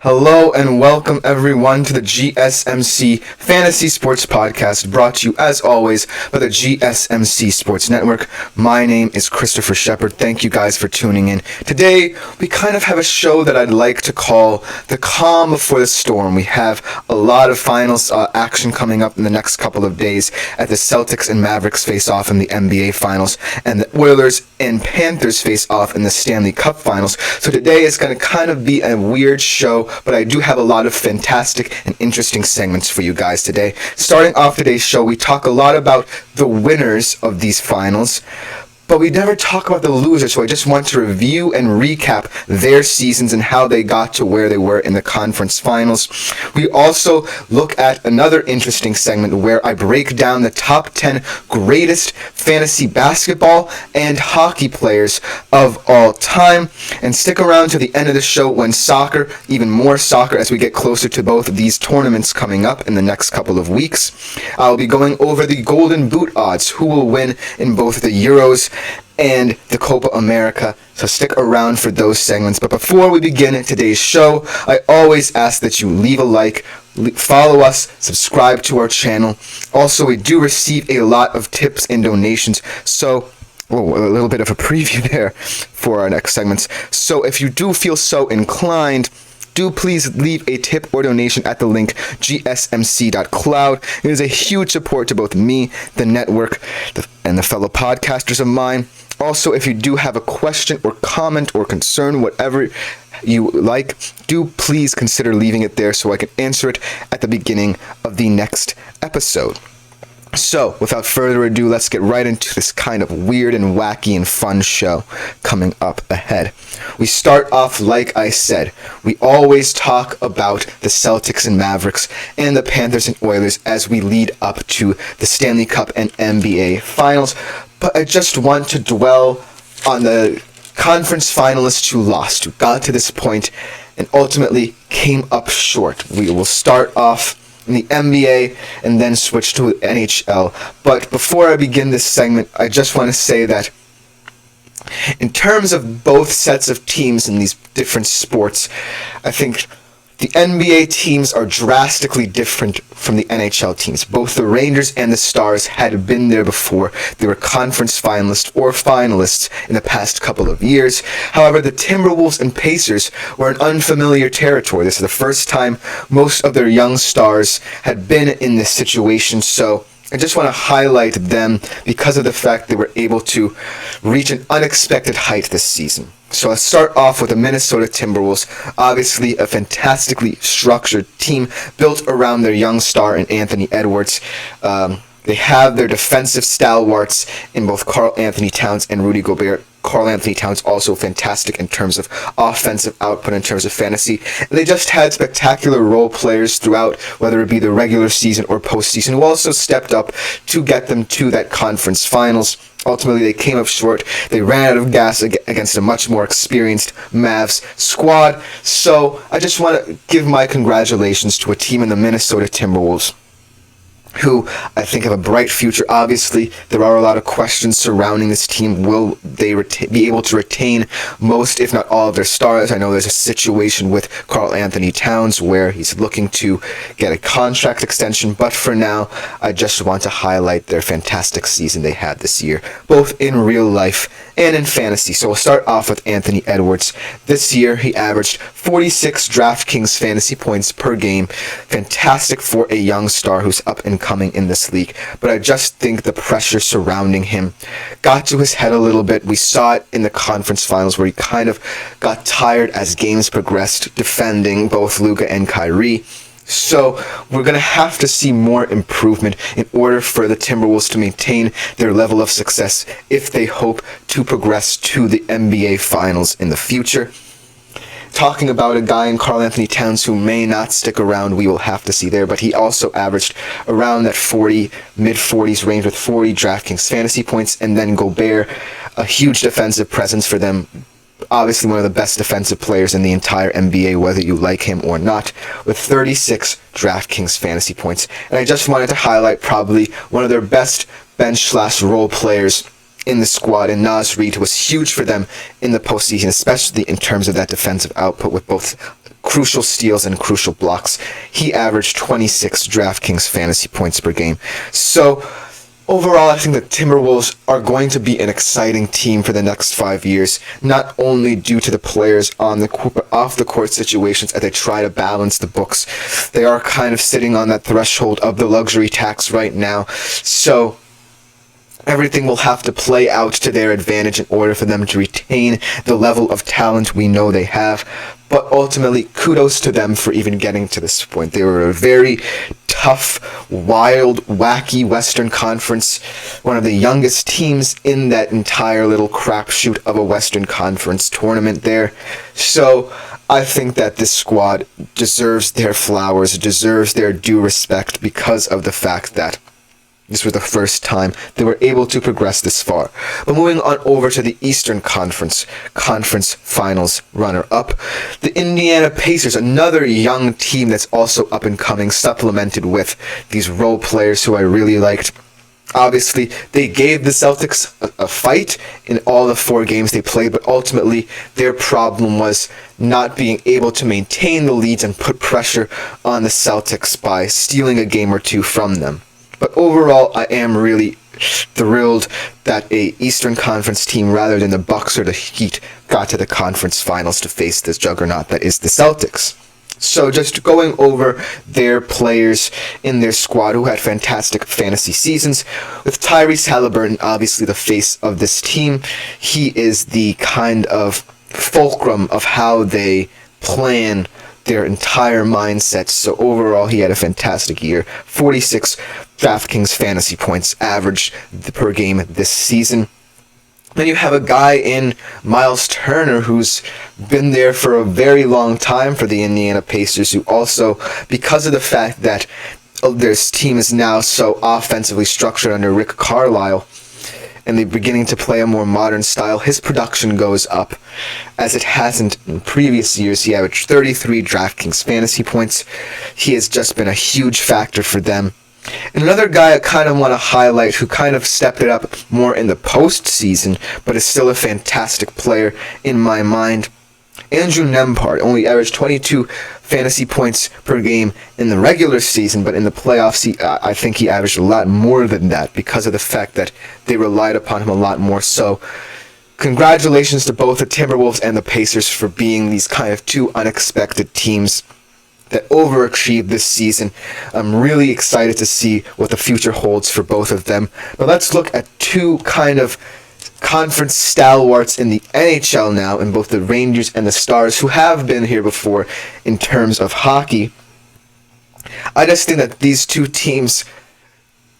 Hello and welcome everyone to the GSMC Fantasy Sports Podcast, brought to you as always by the GSMC Sports Network. My name is Christopher Shepard. Thank you guys for tuning in. Today, we kind of have a show that I'd like to call the calm before the storm. We have a lot of finals action coming up in the next couple of days as the Celtics and Mavericks face off in the NBA Finals, and the Oilers and Panthers face off in the Stanley Cup Finals. So today is going to kind of be a weird show, but I do have a lot of fantastic and interesting segments for you guys today. Starting off today's show, we talk a lot about the winners of these finals, but we never talk about the losers, so I just want to review and recap their seasons and how they got to where they were in the conference finals. We also look at another interesting segment where I break down the top 10 greatest fantasy basketball and hockey players of all time. And stick around to the end of the show when soccer, even more soccer as we get closer to both of these tournaments coming up in the next couple of weeks. I'll be going over the Golden Boot odds, who will win in both the Euros and the Copa America, so stick around for those segments. But before we begin today's show, I always ask that you leave a like, follow us, subscribe to our channel. Also, we do receive a lot of tips and donations, so a little bit of a preview there for our next segments. So if you do feel so inclined, do please leave a tip or donation at the link gsmc.cloud. It is a huge support to both me, the network, and the fellow podcasters of mine. Also, if you do have a question or comment or concern, whatever you like, do please consider leaving it there so I can answer it at the beginning of the next episode. So, without further ado, let's get right into this kind of weird and wacky and fun show coming up ahead. We start off, like I said, we always talk about the Celtics and Mavericks and the Panthers and Oilers as we lead up to the Stanley Cup and NBA Finals. But I just want to dwell on the conference finalists who lost, who got to this point and ultimately came up short. We will start off in the NBA and then switch to NHL. But before I begin this segment, I just want to say that in terms of both sets of teams in these different sports, I think the NBA teams are drastically different from the NHL teams. Both the Rangers and the Stars had been there before. They were conference finalists or finalists in the past couple of years. However, the Timberwolves and Pacers were in unfamiliar territory. This is the first time most of their young stars had been in this situation, so I just want to highlight them because of the fact they were able to reach an unexpected height this season. So let's start off with the Minnesota Timberwolves, obviously a fantastically structured team built around their young star in Anthony Edwards. They have their defensive stalwarts in both Karl Anthony Towns and Rudy Gobert. Karl Anthony Towns also fantastic in terms of offensive output, in terms of fantasy. And they just had spectacular role players throughout, whether it be the regular season or postseason, who also stepped up to get them to that conference finals. Ultimately, they came up short. They ran out of gas against a much more experienced Mavs squad. So I just want to give my congratulations to a team in the Minnesota Timberwolves, who I think have a bright future. Obviously, there are a lot of questions surrounding this team. Will they be able to retain most, if not all, of their stars? I know there's a situation with Karl Anthony Towns where he's looking to get a contract extension, but for now, I just want to highlight their fantastic season they had this year, both in real life and in fantasy. So we'll start off with Anthony Edwards. This year, he averaged 46 DraftKings fantasy points per game. Fantastic for a young star who's up and coming in this league, but I just think the pressure surrounding him got to his head a little bit. We saw it in the conference finals where he kind of got tired as games progressed, defending both Luka and Kyrie. So we're going to have to see more improvement in order for the Timberwolves to maintain their level of success if they hope to progress to the NBA Finals in the future. Talking about a guy in Karl Anthony Towns who may not stick around, we will have to see there, but he also averaged around that mid-40s range with 40 DraftKings fantasy points, and then Gobert, a huge defensive presence for them. Obviously one of the best defensive players in the entire NBA, whether you like him or not, with 36 DraftKings fantasy points. And I just wanted to highlight probably one of their best bench/role players in the squad, and Naz Reid was huge for them in the postseason, especially in terms of that defensive output with both crucial steals and crucial blocks. He averaged 26 DraftKings fantasy points per game. So overall, I think the Timberwolves are going to be an exciting team for the next 5 years, not only due to the players on the off the court situations as they try to balance the books. They are kind of sitting on that threshold of the luxury tax right now, so everything will have to play out to their advantage in order for them to retain the level of talent we know they have. But ultimately, kudos to them for even getting to this point. They were a very tough, wild, wacky Western Conference, one of the youngest teams in that entire little crapshoot of a Western Conference tournament there. So I think that this squad deserves their flowers, deserves their due respect because of the fact that this was the first time they were able to progress this far. But moving on over to the Eastern Conference Finals runner-up, the Indiana Pacers, another young team that's also up and coming, supplemented with these role players who I really liked. Obviously, they gave the Celtics a fight in all the 4 games they played, but ultimately their problem was not being able to maintain the leads and put pressure on the Celtics by stealing a game or two from them. But overall, I am really thrilled that a Eastern Conference team, rather than the Bucks or the Heat, got to the conference finals to face this juggernaut that is the Celtics. So just going over their players in their squad who had fantastic fantasy seasons. With Tyrese Halliburton, obviously the face of this team, he is the kind of fulcrum of how they plan their entire mindset. So overall, he had a fantastic year. 46 DraftKings fantasy points average per game this season. Then you have a guy in Miles Turner who's been there for a very long time for the Indiana Pacers, who also, because of the fact that their team is now so offensively structured under Rick Carlisle, and they're beginning to play a more modern style, his production goes up, as it hasn't in previous years. He averaged 33 DraftKings fantasy points. He has just been a huge factor for them. And another guy I kind of want to highlight who kind of stepped it up more in the postseason, but is still a fantastic player in my mind, Andrew Nembhard only averaged 22 fantasy points per game in the regular season, but in the playoffs, I think he averaged a lot more than that because of the fact that they relied upon him a lot more. So congratulations to both the Timberwolves and the Pacers for being these kind of two unexpected teams that overachieved this season. I'm really excited to see what the future holds for both of them. But let's look at two kind of conference stalwarts in the NHL now, in both the Rangers and the Stars, who have been here before in terms of hockey. I just think that these two teams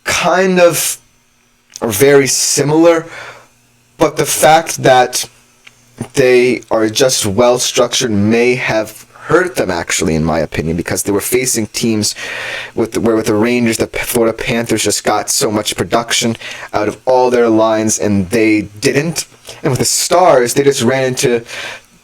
kind of are very similar, but the fact that they are just well structured may have hurt them, actually, in my opinion, because they were facing teams with the Rangers, the Florida Panthers just got so much production out of all their lines, and they didn't. And with the Stars, they just ran into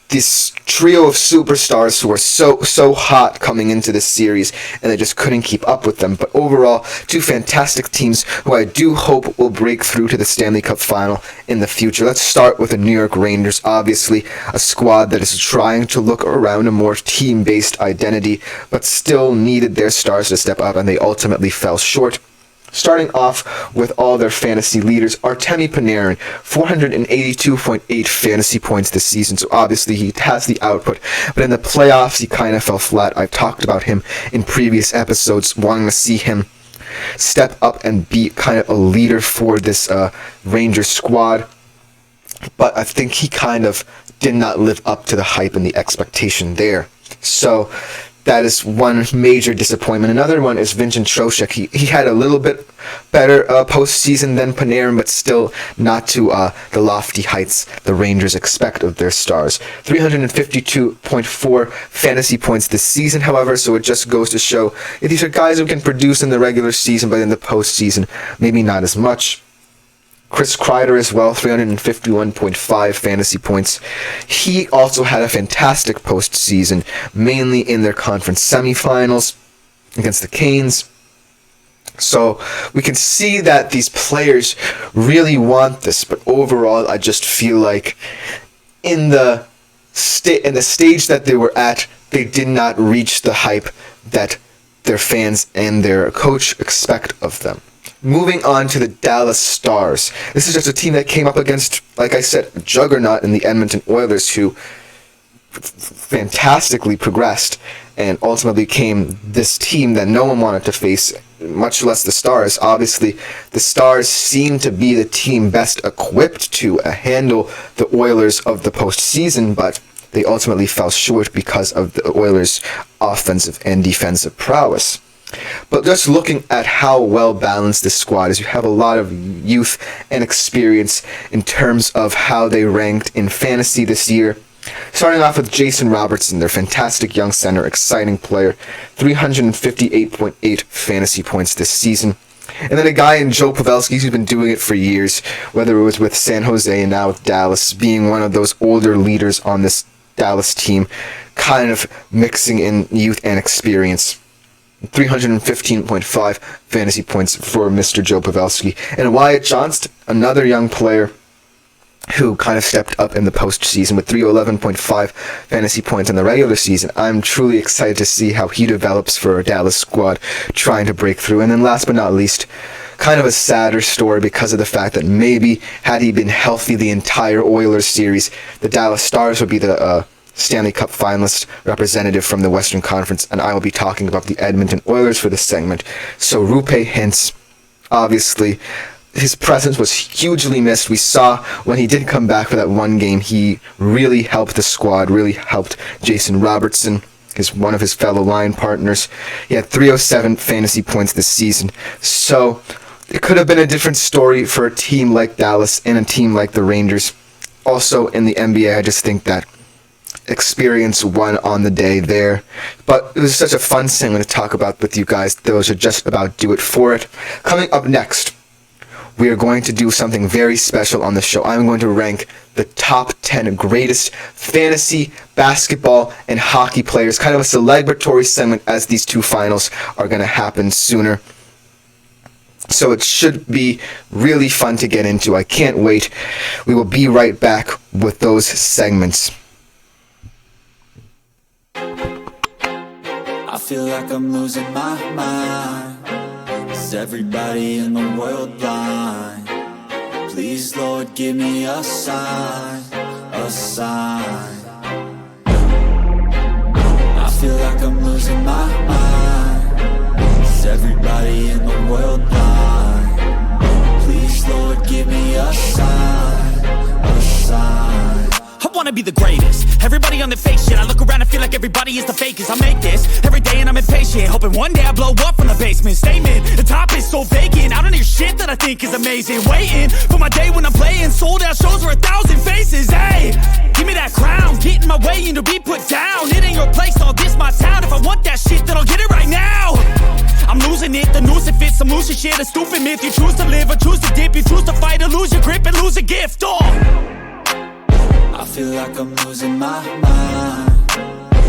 this trio of superstars who were so hot coming into this series, and they just couldn't keep up with them. But overall, two fantastic teams who I do hope will break through to the Stanley Cup final in the future. Let's start with the New York Rangers, obviously a squad that is trying to look around a more team-based identity, but still needed their stars to step up, and they ultimately fell short. Starting off with all their fantasy leaders, Artemi Panarin, 482.8 fantasy points this season, so obviously he has the output, but in the playoffs he kind of fell flat. I've talked about him in previous episodes, wanting to see him step up and be kind of a leader for this Rangers squad, but I think he kind of did not live up to the hype and the expectation there. So that is one major disappointment. Another one is Vincent Trocheck. He had a little bit better postseason than Panarin, but still not to the lofty heights the Rangers expect of their stars. 352.4 fantasy points this season, however, so it just goes to show that these are guys who can produce in the regular season, but in the postseason, maybe not as much. Chris Kreider as well, 351.5 fantasy points. He also had a fantastic postseason, mainly in their conference semifinals against the Canes. So we can see that these players really want this, but overall I just feel like in the stage that they were at they did not reach the hype that their fans and their coach expect of them. Moving on to the Dallas Stars. This is just a team that came up against, like I said, a juggernaut in the Edmonton Oilers, who fantastically progressed and ultimately became this team that no one wanted to face, much less the Stars. Obviously, the Stars seem to be the team best equipped to handle the Oilers of the postseason, but they ultimately fell short because of the Oilers' offensive and defensive prowess. But just looking at how well balanced this squad is, you have a lot of youth and experience in terms of how they ranked in fantasy this year. Starting off with Jason Robertson, their fantastic young center, exciting player, 358.8 fantasy points this season. And then a guy in Joe Pavelski who's been doing it for years, whether it was with San Jose and now with Dallas, being one of those older leaders on this Dallas team, kind of mixing in youth and experience. 315.5 fantasy points for Mr. Joe Pavelski. And Wyatt Johnston, another young player who kind of stepped up in the postseason with 311.5 fantasy points in the regular season. I'm truly excited to see how he develops for a Dallas squad trying to break through. And then last but not least, kind of a sadder story because of the fact that maybe had he been healthy the entire Oilers series, the Dallas Stars would be the Stanley Cup finalist representative from the Western Conference, and I will be talking about the Edmonton Oilers for this segment. So Roope Hintz, obviously, his presence was hugely missed. We saw when he did come back for that one game, he really helped the squad, really helped Jason Robertson, one of his fellow line partners. He had 307 fantasy points this season. So it could have been a different story for a team like Dallas and a team like the Rangers. Also in the NBA, I just think that experience won on the day there. But it was such a fun segment to talk about with you guys. Those would just about do it for it. Coming up next, we are going to do something very special on the show. I'm going to rank the top 10 greatest fantasy, basketball, and hockey players. Kind of a celebratory segment as these two finals are going to happen sooner. So it should be really fun to get into. I can't wait. We will be right back with those segments. I feel like I'm losing my mind. Is everybody in the world blind? Please, Lord, give me a sign, a sign. I feel like I'm losing my mind. Is everybody in the world blind? Please, Lord, give me a sign, a sign. I wanna be the greatest. Everybody on the fake shit. I look around and feel like everybody is the fakest. I make this every day and I'm impatient, hoping one day I blow up from the basement. Statement, the top is so vacant. I don't hear shit that I think is amazing. Waiting for my day when I'm playing sold out shows for 1,000 faces. Hey, give me that crown, get in my way and to be put down. It ain't your place, all this my town. If I want that shit, then I'll get it right now. I'm losing it, the noose it fits. I'm losing shit, a stupid myth. You choose to live or choose to dip. You choose to fight or lose your grip and lose a gift. I feel like I'm losing my mind.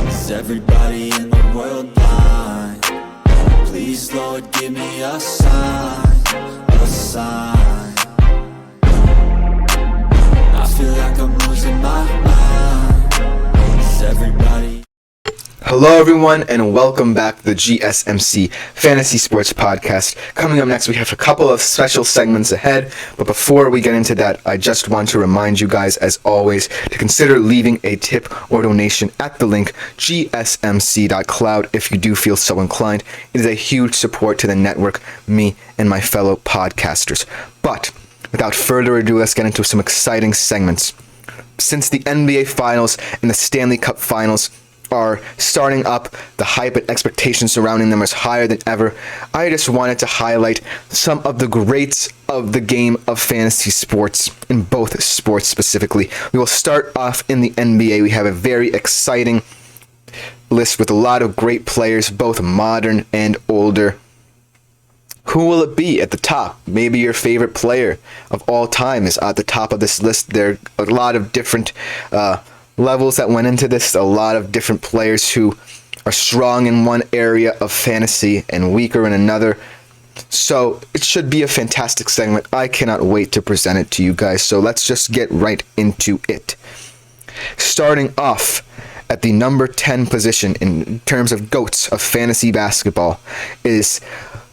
Is everybody in the world blind? Please, Lord, give me a sign, a sign. I feel like I'm losing my mind. Is everybody... Hello everyone and welcome back to the GSMC Fantasy Sports Podcast. Coming up next, we have a couple of special segments ahead, but before we get into that, I just want to remind you guys, as always, to consider leaving a tip or donation at the link gsmc.cloud if you do feel so inclined. It is a huge support to the network, me, and my fellow podcasters. But without further ado, let's get into some exciting segments. Since the NBA Finals and the Stanley Cup Finals are starting up, the hype and expectations surrounding them is higher than ever. I just wanted to highlight some of the greats of the game of fantasy sports, in both sports specifically. We will start off in the NBA. We have a very exciting list with a lot of great players, both modern and older. Who will it be at the top? Maybe your favorite player of all time is at the top of this list. There are a lot of different levels that went into this, a lot of different players who are strong in one area of fantasy and weaker in another. So it should be a fantastic segment. I cannot wait to present it to you guys. So let's just get right into it. Starting off at the number 10 position in terms of GOATs of fantasy basketball is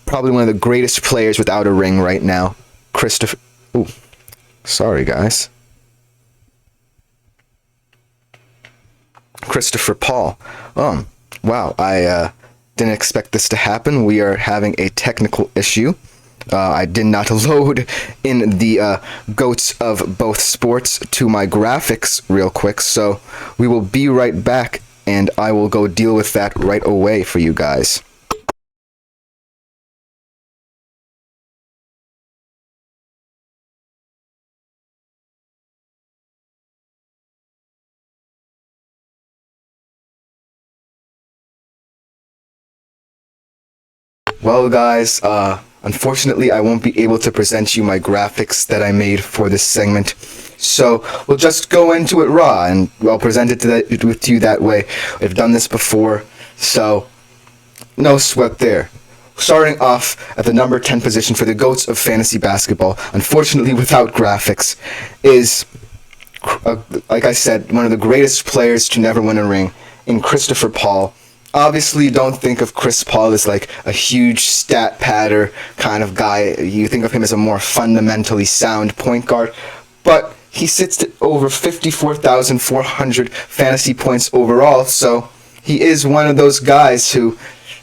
probably one of the greatest players without a ring right now, Christopher... Ooh, sorry guys. Christopher Paul. Wow, I didn't expect this to happen. We are having a technical issue. I did not load in the GOATs of both sports to my graphics real quick, so we will be right back, and I will go deal with that right away for you guys. Well guys, unfortunately I won't be able to present you my graphics that I made for this segment, so we'll just go into it raw and I'll present it to you that way. I've done this before, so no sweat there. Starting off at the number 10 position for the GOATs of fantasy basketball, unfortunately without graphics, is, like I said, one of the greatest players to never win a ring, in Christopher Paul. Obviously, don't think of Chris Paul as like a huge stat padder kind of guy. You think of him as a more fundamentally sound point guard. But he sits at over 54,400 fantasy points overall. So he is one of those guys who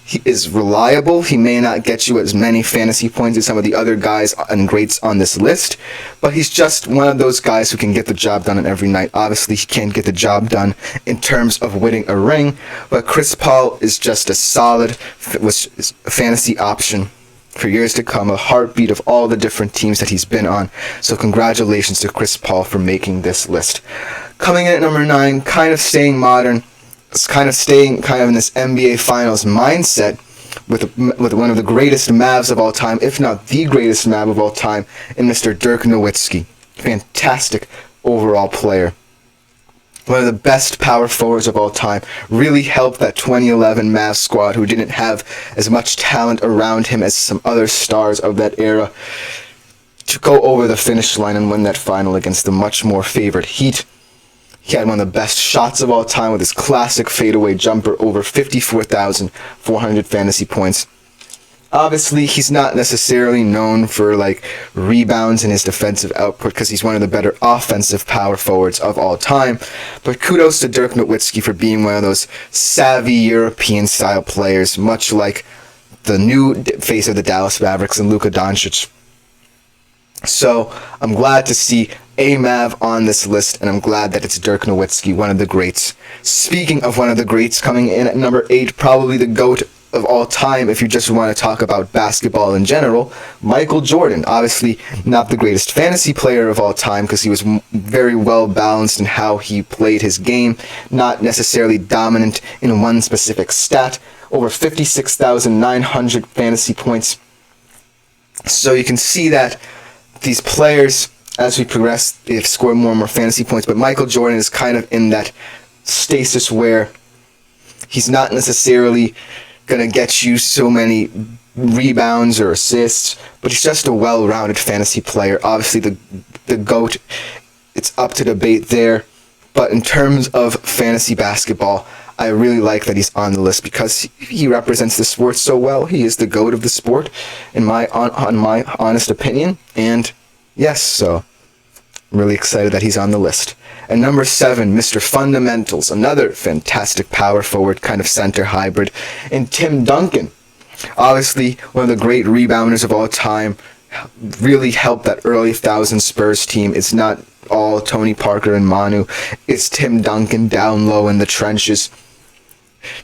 he is reliable. He may not get you as many fantasy points as some of the other guys and greats on this list, but he's just one of those guys who can get the job done on every night. Obviously, he can't get the job done in terms of winning a ring, but Chris Paul is just a solid fantasy option for years to come, a heartbeat of all the different teams that he's been on. So congratulations to Chris Paul for making this list. Coming in at number 9, kind of staying modern, kind of staying in this NBA Finals mindset with one of the greatest Mavs of all time, if not the greatest Mav of all time, in Mr. Dirk Nowitzki. Fantastic overall player. One of the best power forwards of all time. Really helped that 2011 Mavs squad, who didn't have as much talent around him as some other stars of that era, to go over the finish line and win that final against the much more favored Heat. He had one of the best shots of all time with his classic fadeaway jumper, over 54,400 fantasy points. Obviously, he's not necessarily known for like rebounds in his defensive output because he's one of the better offensive power forwards of all time. But kudos to Dirk Nowitzki for being one of those savvy European-style players, much like the new face of the Dallas Mavericks and Luka Doncic. So I'm glad to see a Mav on this list, and I'm glad that it's Dirk Nowitzki, one of the greats. Speaking of one of the greats, coming in at number 8, probably the GOAT of all time if you just want to talk about basketball in general, Michael Jordan. Obviously not the greatest fantasy player of all time because he was very well balanced in how he played his game, not necessarily dominant in one specific stat. Over 56,900 fantasy points. So you can see that these players, as we progress, they've scored more and more fantasy points, but Michael Jordan is kind of in that stasis where he's not necessarily going to get you so many rebounds or assists, but he's just a well-rounded fantasy player. Obviously, the GOAT, it's up to debate there, but in terms of fantasy basketball, I really like that he's on the list because he represents the sport so well. He is the GOAT of the sport, in my honest opinion. And yes, so I'm really excited that he's on the list. And number 7, Mr. Fundamentals, another fantastic power forward, kind of center hybrid, and Tim Duncan. Obviously, one of the great rebounders of all time, really helped that early 1000 Spurs team. It's not all Tony Parker and Manu. It's Tim Duncan down low in the trenches.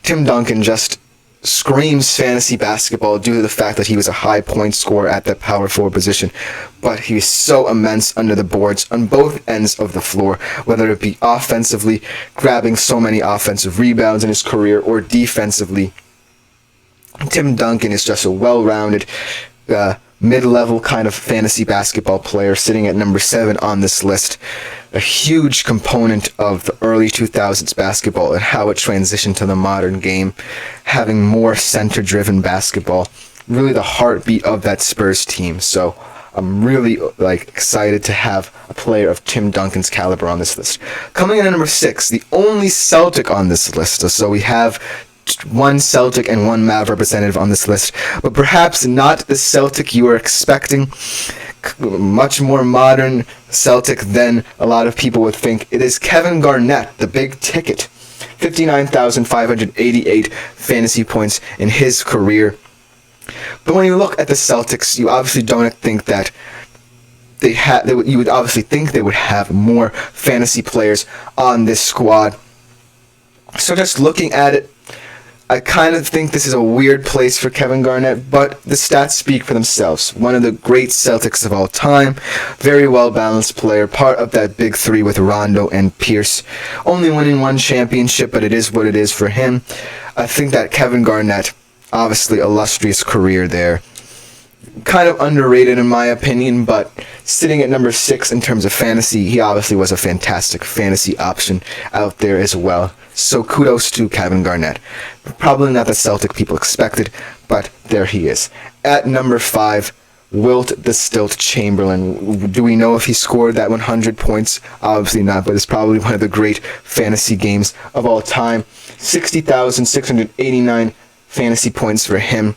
Tim Duncan just screams fantasy basketball due to the fact that he was a high point scorer at that power forward position, but he was so immense under the boards on both ends of the floor, whether it be offensively, grabbing so many offensive rebounds in his career, or defensively. Tim Duncan is just a well-rounded, mid-level kind of fantasy basketball player, sitting at number 7 on this list. A huge component of the early 2000s basketball and how it transitioned to the modern game, having more center-driven basketball. Really the heartbeat of that Spurs team. So I'm really excited to have a player of Tim Duncan's caliber on this list. Coming in at number 6, the only Celtic on this list. So we have one Celtic and one Mav representative on this list, but perhaps not the Celtic you were expecting. Much more modern Celtic than a lot of people would think. It is Kevin Garnett, the big ticket. 59,588 fantasy points in his career. But when you look at the Celtics, you obviously don't think that you would obviously think they would have more fantasy players on this squad. So just looking at it, I kind of think this is a weird place for Kevin Garnett, but the stats speak for themselves. One of the great Celtics of all time, very well-balanced player, part of that big three with Rondo and Pierce. Only winning one championship, but it is what it is for him. I think that Kevin Garnett, obviously illustrious career there. Kind of underrated in my opinion, but sitting at number 6 in terms of fantasy, he obviously was a fantastic fantasy option out there as well. So kudos to Kevin Garnett. Probably not the Celtic people expected, but there he is. At number 5, Wilt the Stilt Chamberlain. Do we know if he scored that 100 points? Obviously not, but it's probably one of the great fantasy games of all time. 60,689 fantasy points for him.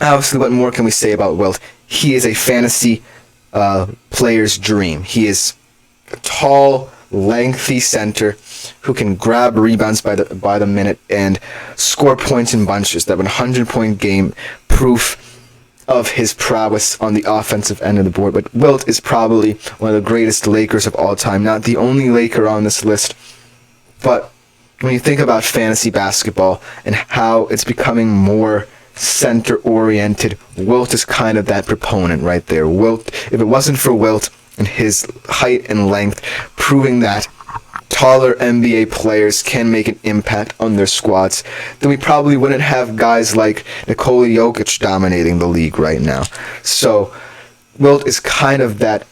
Obviously, what more can we say about Wilt? He is a fantasy player's dream. He is a tall, lengthy center who can grab rebounds by the minute and score points in bunches. That 100-point game, proof of his prowess on the offensive end of the board. But Wilt is probably one of the greatest Lakers of all time. Not the only Laker on this list, but when you think about fantasy basketball and how it's becoming more center-oriented, Wilt is kind of that proponent right there. Wilt, if it wasn't for Wilt and his height and length, proving that taller NBA players can make an impact on their squads, then we probably wouldn't have guys like Nikola Jokic dominating the league right now. So Wilt is kind of that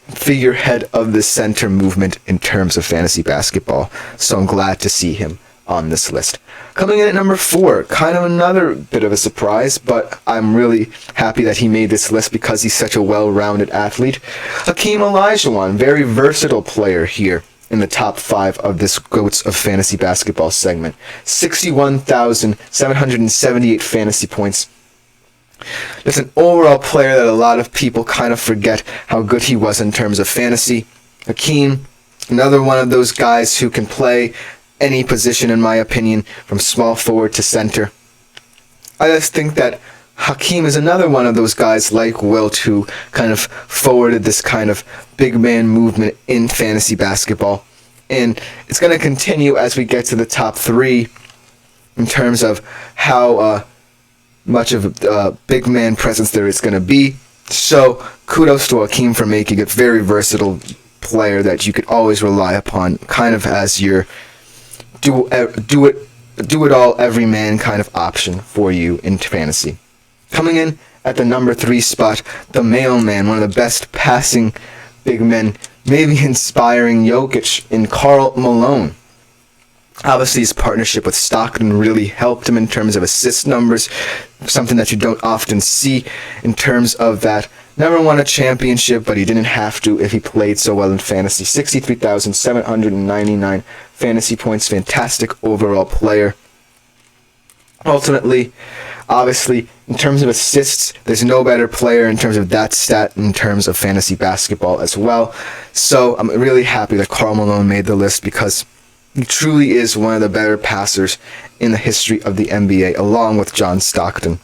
figurehead of the center movement in terms of fantasy basketball. So I'm glad to see him on this list. Coming in at number 4, kind of another bit of a surprise, but I'm really happy that he made this list because he's such a well-rounded athlete. Hakeem Olajuwon, very versatile player here in the top 5 of this GOATs of Fantasy Basketball segment. 61,778 fantasy points. Just an overall player that a lot of people kind of forget how good he was in terms of fantasy. Hakeem, another one of those guys who can play any position, in my opinion, from small forward to center. I just think that Hakeem is another one of those guys like Wilt who kind of forwarded this kind of big man movement in fantasy basketball. And it's going to continue as we get to the top 3 in terms of how much of a big man presence there is going to be. So kudos to Hakeem for making a very versatile player that you could always rely upon, kind of as your do it all every man kind of option for you in fantasy. Coming in at the number 3 spot, the mailman, one of the best passing big men, maybe inspiring Jokic, in Karl Malone. Obviously, his partnership with Stockton really helped him in terms of assist numbers, something that you don't often see in terms of that. Never won a championship, but he didn't have to if he played so well in fantasy. 63,799 fantasy points. Fantastic overall player. Ultimately, obviously, in terms of assists, there's no better player in terms of that stat in terms of fantasy basketball as well. So I'm really happy that Karl Malone made the list because he truly is one of the better passers in the history of the NBA, along with John Stockton.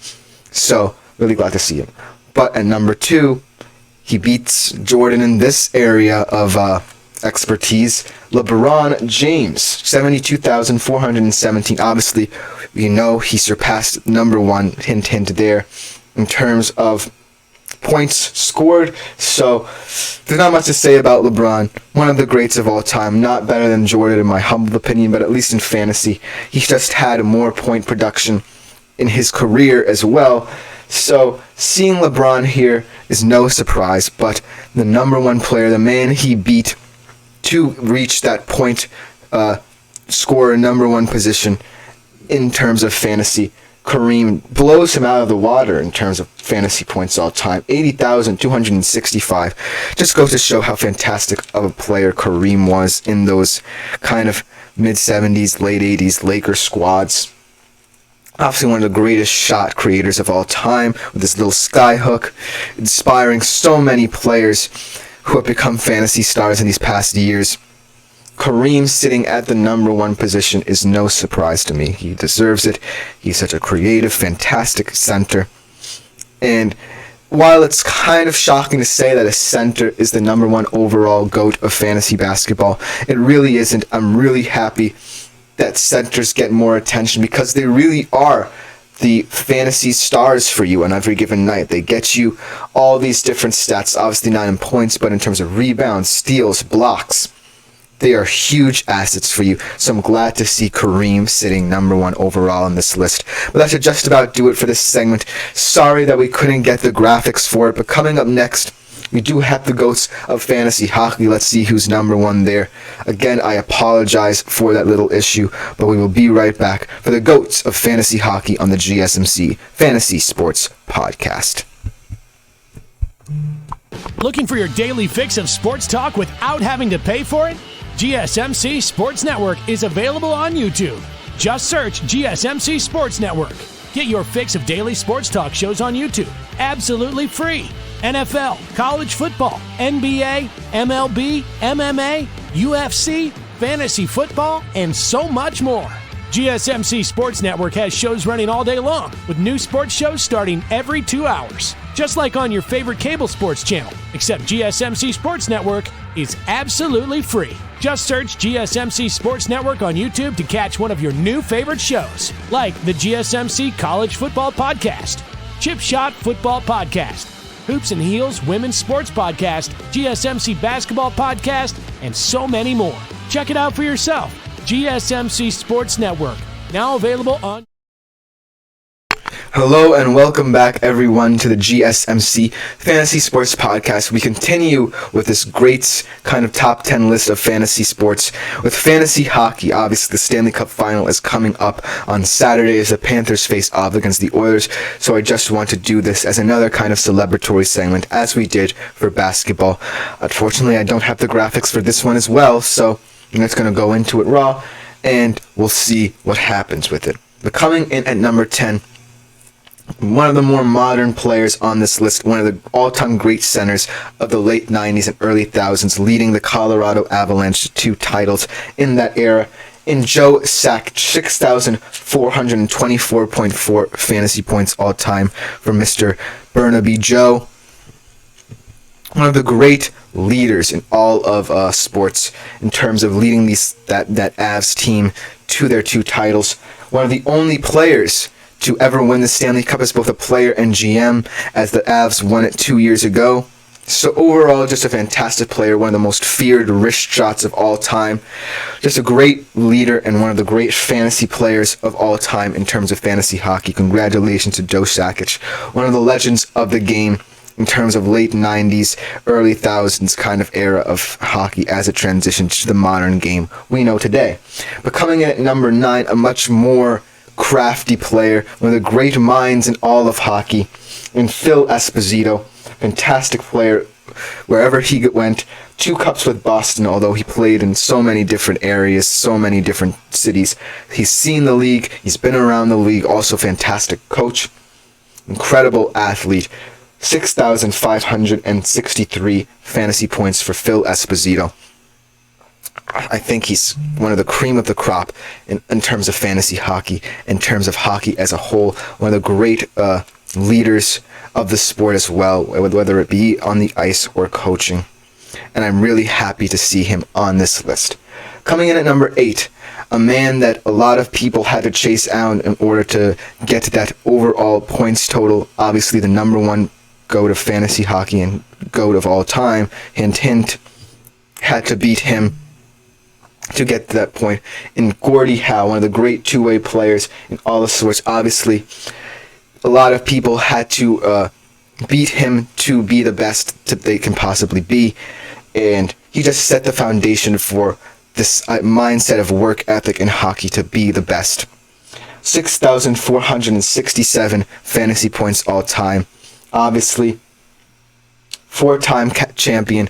So, really glad to see him. But at number 2, he beats Jordan in this area of expertise. LeBron James, 72,417. Obviously, we know he surpassed number 1, hint there, in terms of points scored. So there's not much to say about LeBron. One of the greats of all time. Not better than Jordan in my humble opinion, but at least in fantasy, he's just had more point production in his career as well. So seeing LeBron here is no surprise, but the number 1 player, the man he beat to reach that point scorer number 1 position in terms of fantasy, Kareem blows him out of the water in terms of fantasy points all time. 80,265. Just goes to show how fantastic of a player Kareem was in those kind of mid-70s, late 80s Lakers squads. Obviously one of the greatest shot creators of all time with his little sky hook, inspiring so many players who have become fantasy stars in these past years. Kareem sitting at the number one position is no surprise to me. He deserves it. He's such a creative, fantastic center. And while it's kind of shocking to say that a center is the number one overall GOAT of fantasy basketball, it really isn't. I'm really happy that centers get more attention because they really are the fantasy stars for you on every given night. They get you all these different stats, obviously not in points, but in terms of rebounds, steals, blocks. They are huge assets for you, so I'm glad to see Kareem sitting number one overall on this list. But that should just about do it for this segment. Sorry that we couldn't get the graphics for it, but coming up next, we do have the GOATs of fantasy hockey. Let's see who's number one there. Again, I apologize for that little issue, but we will be right back for the GOATs of fantasy hockey on the GSMC Fantasy Sports Podcast. Looking for your daily fix of sports talk without having to pay for it? GSMC Sports Network is available on YouTube. Just search GSMC Sports Network. Get your fix of daily sports talk shows on YouTube, absolutely free. NFL, college football, NBA, MLB, MMA, UFC, fantasy football, and so much more. GSMC Sports Network has shows running all day long, with new sports shows starting every 2 hours. Just like on your favorite cable sports channel, except GSMC Sports Network is absolutely free. Just search GSMC Sports Network on YouTube to catch one of your new favorite shows, like the GSMC College Football Podcast, Chip Shot Football Podcast, Hoops and Heels Women's Sports Podcast, GSMC Basketball Podcast, and so many more. Check it out for yourself. GSMC Sports Network, now available on... Hello and welcome back everyone to the GSMC Fantasy Sports Podcast. We continue with this great kind of top 10 list of fantasy sports with fantasy hockey. Obviously the Stanley Cup Final is coming up on Saturday as the Panthers face off against the Oilers. So I just want to do this as another kind of celebratory segment as we did for basketball. Unfortunately I don't have the graphics for this one as well, so I'm just going to go into it raw and we'll see what happens with it. But coming in at number 10, one of the more modern players on this list, one of the all-time great centers of the late 90s and early 2000s, leading the Colorado Avalanche to 2 titles in that era, in Joe Sakic, 6,424.4 fantasy points all-time for Mr. Burnaby Joe. One of the great leaders in all of sports in terms of leading that Avs team to their 2 titles. One of the only players to ever win the Stanley Cup as both a player and GM, as the Avs won it 2 years ago. So overall, just a fantastic player, one of the most feared wrist shots of all time. Just a great leader and one of the great fantasy players of all time in terms of fantasy hockey. Congratulations to Joe Sakic, one of the legends of the game in terms of late 90s, early 2000s kind of era of hockey as it transitioned to the modern game we know today. But coming in at number 9, a much more crafty player, one of the great minds in all of hockey, in Phil Esposito. Fantastic player wherever he went. 2 cups with Boston, although he played in so many different areas, so many different cities. He's seen the league, he's been around the league, also fantastic coach, incredible athlete. 6,563 fantasy points for Phil Esposito. I think he's one of the cream of the crop in terms of fantasy hockey, in terms of hockey as a whole. One of the great leaders of the sport as well, whether it be on the ice or coaching. And I'm really happy to see him on this list. Coming in at number 8, a man that a lot of people had to chase out in order to get to that overall points total. Obviously the number 1 GOAT of fantasy hockey and GOAT of all time, hint hint, had to beat him to get to that point. In Gordie Howe, one of the great two-way players in all the sports. Obviously, a lot of people had to beat him to be the best that they can possibly be, and he just set the foundation for this mindset of work ethic in hockey to be the best. 6,467 fantasy points all time. Obviously, four-time champion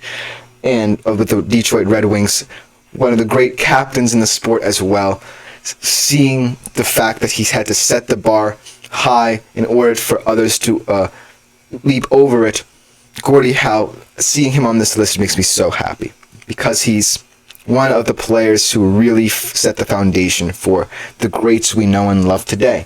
and with the Detroit Red Wings, one of the great captains in the sport as well. Seeing the fact that he's had to set the bar high in order for others to leap over it, Gordie Howe, seeing him on this list makes me so happy, because he's one of the players who really set the foundation for the greats we know and love today.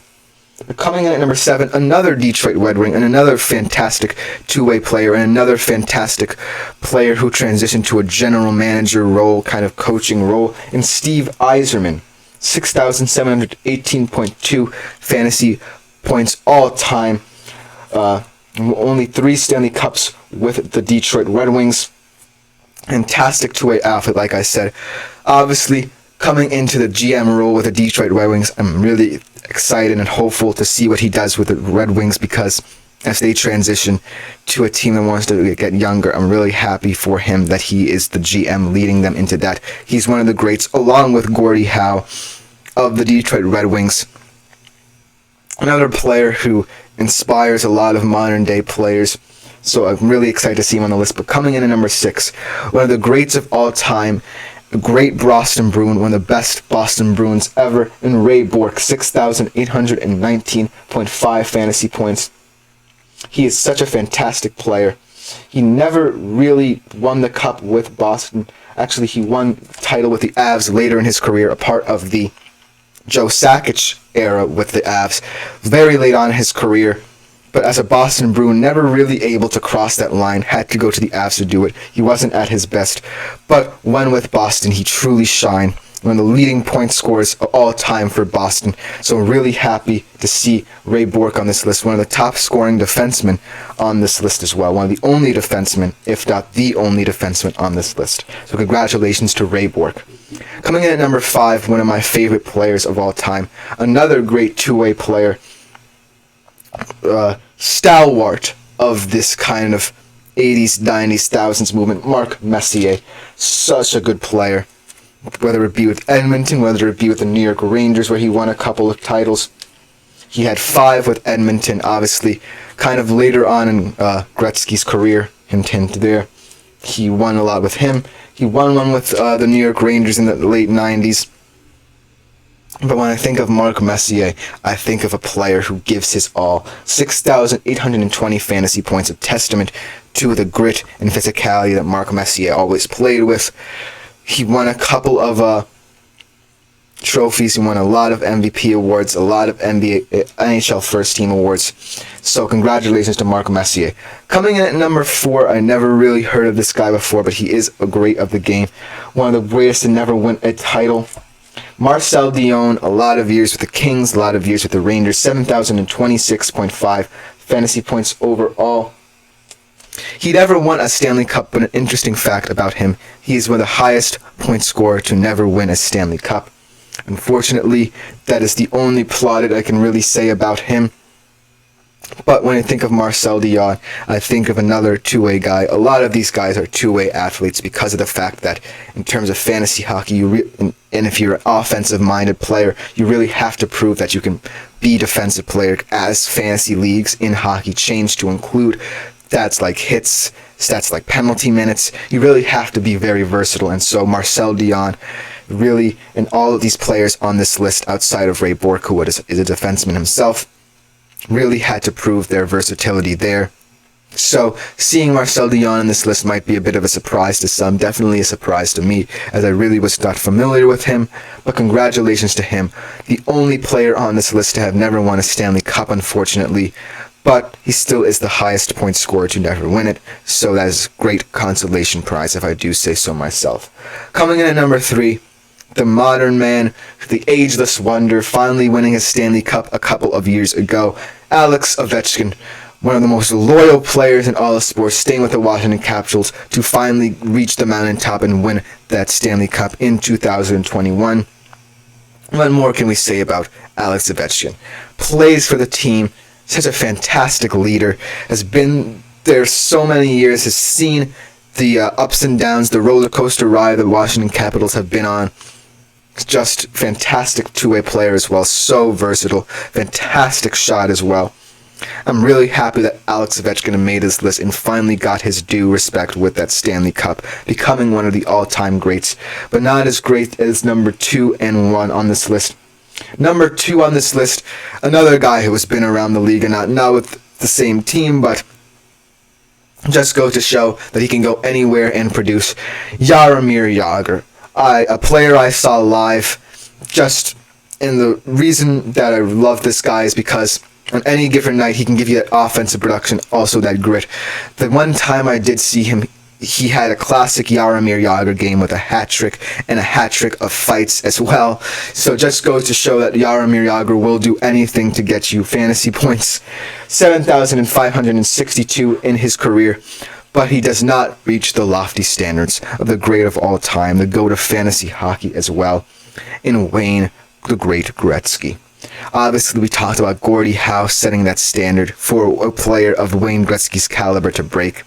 Coming in at number 7, another Detroit Red Wing, and another fantastic two-way player, and another fantastic player who transitioned to a general manager role, kind of coaching role, in Steve Yzerman. 6,718.2 fantasy points all time. Only 3 Stanley Cups with the Detroit Red Wings. Fantastic two-way athlete, like I said. Obviously, coming into the GM role with the Detroit Red Wings, I'm really excited and hopeful to see what he does with the Red Wings, because as they transition to a team that wants to get younger, I'm really happy for him that he is the GM leading them into that. He's one of the greats, along with Gordie Howe, of the Detroit Red Wings. Another player who inspires a lot of modern-day players, so I'm really excited to see him on the list. But coming in at number 6, one of the greats of all time, a great Boston Bruin, one of the best Boston Bruins ever, in Ray Bourque, 6,819.5 fantasy points. He is such a fantastic player. He never really won the cup with Boston. Actually, he won the title with the Avs later in his career, a part of the Joe Sakic era with the Avs, very late on in his career. But as a Boston Bruin, never really able to cross that line, had to go to the Avs to do it. He wasn't at his best. But when with Boston, he truly shined. One of the leading point scorers of all time for Boston. So I'm really happy to see Ray Bourque on this list. One of the top scoring defensemen on this list as well. One of the only defensemen, if not the only defenseman on this list. So congratulations to Ray Bourque. Coming in at number 5, one of my favorite players of all time. Another great two-way player. Stalwart of this kind of 80s, 90s, 1000s movement. Mark Messier. Such a good player. Whether it be with Edmonton, whether it be with the New York Rangers, where he won a couple of titles. He had 5 with Edmonton, obviously, kind of later on in Gretzky's career, hint there. He won a lot with him. He won one with the New York Rangers in the late 90s. But when I think of Mark Messier, I think of a player who gives his all. 6,820 fantasy points, a testament to the grit and physicality that Mark Messier always played with. He won a couple of trophies. He won a lot of MVP awards, a lot of NHL first team awards. So congratulations to Mark Messier. Coming in at number 4, I never really heard of this guy before, but he is a great of the game. One of the greatest to never win a title. Marcel Dionne, a lot of years with the Kings, a lot of years with the Rangers, 7,026.5 fantasy points overall. He never won a Stanley Cup, but an interesting fact about him, he is one of the highest point scorer to never win a Stanley Cup. Unfortunately, that is the only plaudit I can really say about him. But when I think of Marcel Dionne, I think of another two-way guy. A lot of these guys are two-way athletes because of the fact that in terms of fantasy hockey, and if you're an offensive-minded player, you really have to prove that you can be defensive player, as fantasy leagues in hockey change to include stats like hits, stats like penalty minutes. You really have to be very versatile, and so Marcel Dionne, really, and all of these players on this list outside of Ray Bourque, who is a defenseman himself, really had to prove their versatility there. So seeing Marcel Dionne on this list might be a bit of a surprise to some, definitely a surprise to me, as I really was not familiar with him, but congratulations to him. The only player on this list to have never won a Stanley Cup, unfortunately, but he still is the highest point scorer to never win it, so that is a great consolation prize, if I do say so myself. Coming in at number 3, the modern man, the ageless wonder, finally winning his Stanley Cup a couple of years ago, Alex Ovechkin, one of the most loyal players in all of sports, staying with the Washington Capitals to finally reach the mountaintop and win that Stanley Cup in 2021. What more can we say about Alex Ovechkin? Plays for the team, such a fantastic leader, has been there so many years, has seen the ups and downs, the roller coaster ride the Washington Capitals have been on. Just fantastic two-way player as well. So versatile. Fantastic shot as well. I'm really happy that Alex Ovechkin made this list and finally got his due respect with that Stanley Cup, becoming one of the all-time greats, but not as great as number 2 and 1 on this list. Number 2 on this list, another guy who has been around the league and not with the same team, but just go to show that he can go anywhere and produce. Jaromir Jagr, a player I saw live, and the reason that I love this guy is because on any given night, he can give you that offensive production, also that grit. The one time I did see him, he had a classic Jaromir Jagr game with a hat trick and a hat trick of fights as well. So just goes to show that Jaromir Jagr will do anything to get you fantasy points. 7,562 in his career, but he does not reach the lofty standards of the great of all time, the GOAT of fantasy hockey as well, in Wayne the Great Gretzky. Obviously, we talked about Gordie Howe setting that standard for a player of Wayne Gretzky's caliber to break.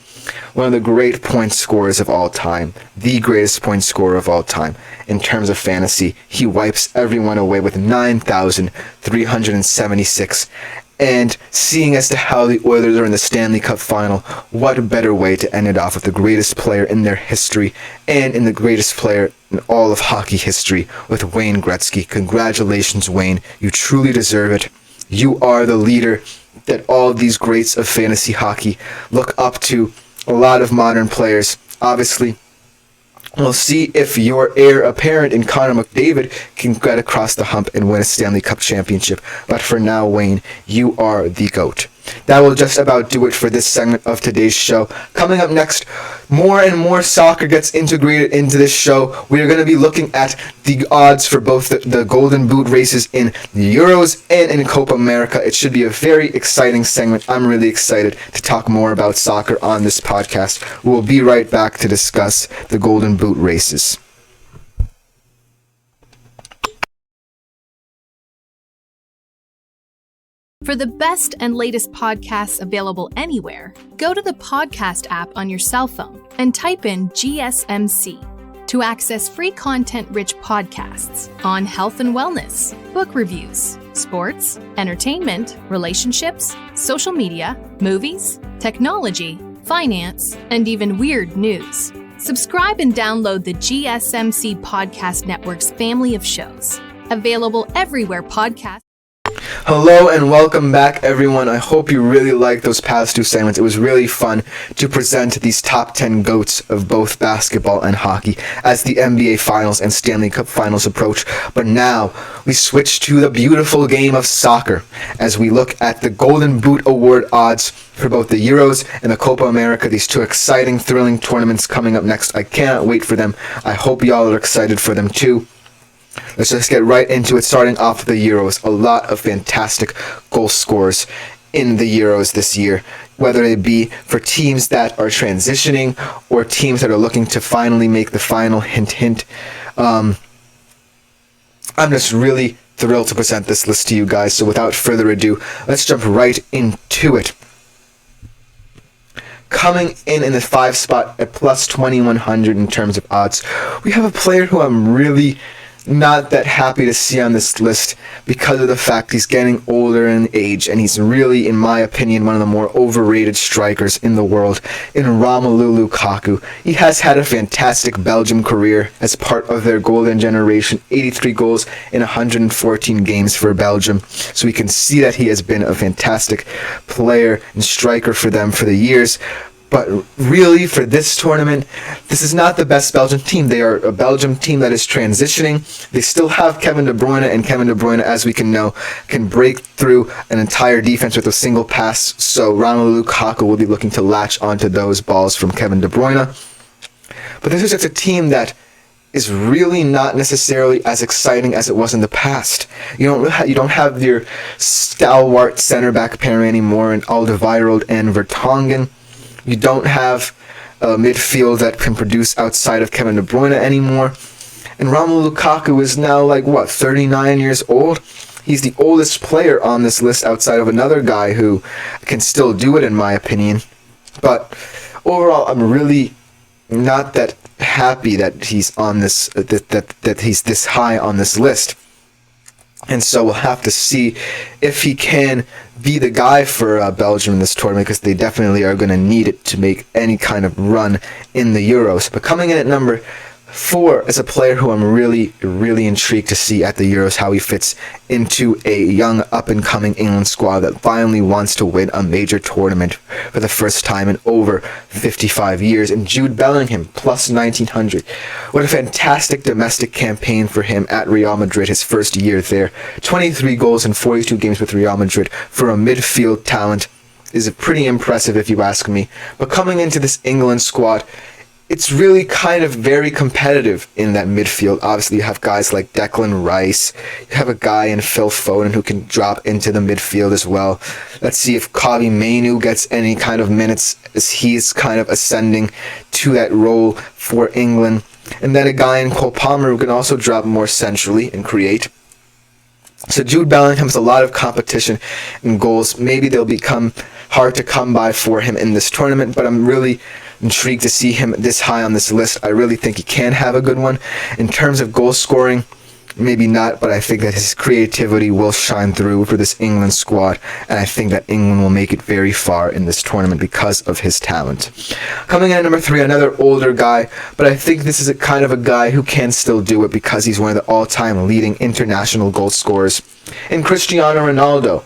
One of the great point scorers of all time, the greatest point scorer of all time. In terms of fantasy, he wipes everyone away with 9,376. And seeing as to how the Oilers are in the Stanley Cup final, what a better way to end it off with the greatest player in their history and in the greatest player in all of hockey history with Wayne Gretzky. Congratulations, Wayne. You truly deserve it. You are the leader that all these greats of fantasy hockey look up to. A lot of modern players, obviously. We'll see if your heir apparent in Connor McDavid can get across the hump and win a Stanley Cup championship. But for now, Wayne, you are the GOAT. That will just about do it for this segment of today's show. Coming up next, more and more soccer gets integrated into this show. We are going to be looking at the odds for both the Golden Boot races in the Euros and in Copa America. It should be a very exciting segment. I'm really excited to talk more about soccer on this podcast. We'll be right back to discuss the Golden Boot races. For the best and latest podcasts available anywhere, go to the podcast app on your cell phone and type in GSMC to access free content-rich podcasts on health and wellness, book reviews, sports, entertainment, relationships, social media, movies, technology, finance, and even weird news. Subscribe and download the GSMC Podcast Network's family of shows, available everywhere podcasts. Hello and welcome back, everyone. I hope you really liked those past two segments. It was really fun to present these top 10 GOATs of both basketball and hockey as the NBA Finals and Stanley Cup Finals approach. But now we switch to the beautiful game of soccer as we look at the Golden Boot Award odds for both the Euros and the Copa America. These two exciting, thrilling tournaments coming up next. I cannot wait for them. I hope y'all are excited for them too. Let's just get right into it, starting off with the Euros. A lot of fantastic goal scorers in the Euros this year, whether it be for teams that are transitioning or teams that are looking to finally make the final. Hint, hint. I'm just really thrilled to present this list to you guys, so without further ado, let's jump right into it. Coming in the 5 spot at plus 2,100 in terms of odds, we have a player who I'm really not that happy to see on this list because of the fact he's getting older in age, and he's really, in my opinion, one of the more overrated strikers in the world in Romelu Lukaku. He has had a fantastic Belgium career as part of their golden generation, 83 goals in 114 games for Belgium, so we can see that he has been a fantastic player and striker for them for the years. But really, for this tournament, this is not the best Belgian team. They are a Belgium team that is transitioning. They still have Kevin De Bruyne, and Kevin De Bruyne, as we can know, can break through an entire defense with a single pass. So Romelu Lukaku will be looking to latch onto those balls from Kevin De Bruyne. But this is just a team that is really not necessarily as exciting as it was in the past. You don't have your stalwart center back pair anymore in Alderweireld and Vertonghen. You don't have a midfield that can produce outside of Kevin De Bruyne anymore. And Romelu Lukaku is now 39 years old. He's the oldest player on this list outside of another guy who can still do it, in my opinion. But overall, I'm really not that happy that he's on this that he's this high on this list. And so we'll have to see if he can be the guy for Belgium in this tournament, because they definitely are going to need it to make any kind of run in the Euros. But coming in at number 4 is a player who I'm really, really intrigued to see at the Euros, how he fits into a young, up-and-coming England squad that finally wants to win a major tournament for the first time in over 55 years. And Jude Bellingham, plus 1900. What a fantastic domestic campaign for him at Real Madrid, his first year there. 23 goals in 42 games with Real Madrid for a midfield talent is pretty impressive, if you ask me. But coming into this England squad, it's really kind of very competitive in that midfield. Obviously, you have guys like Declan Rice. You have a guy in Phil Foden who can drop into the midfield as well. Let's see if Kobbie Mainoo gets any kind of minutes, as he's kind of ascending to that role for England. And then a guy in Cole Palmer who can also drop more centrally and create. So Jude Bellingham has a lot of competition and goals. Maybe they'll become hard to come by for him in this tournament, but I'm really intrigued to see him this high on this list. I really think he can have a good one. In terms of goal scoring, maybe not, but I think that his creativity will shine through for this England squad, and I think that England will make it very far in this tournament because of his talent. Coming in at number 3, another older guy, but I think this is a kind of a guy who can still do it because he's one of the all-time leading international goal scorers in Cristiano Ronaldo.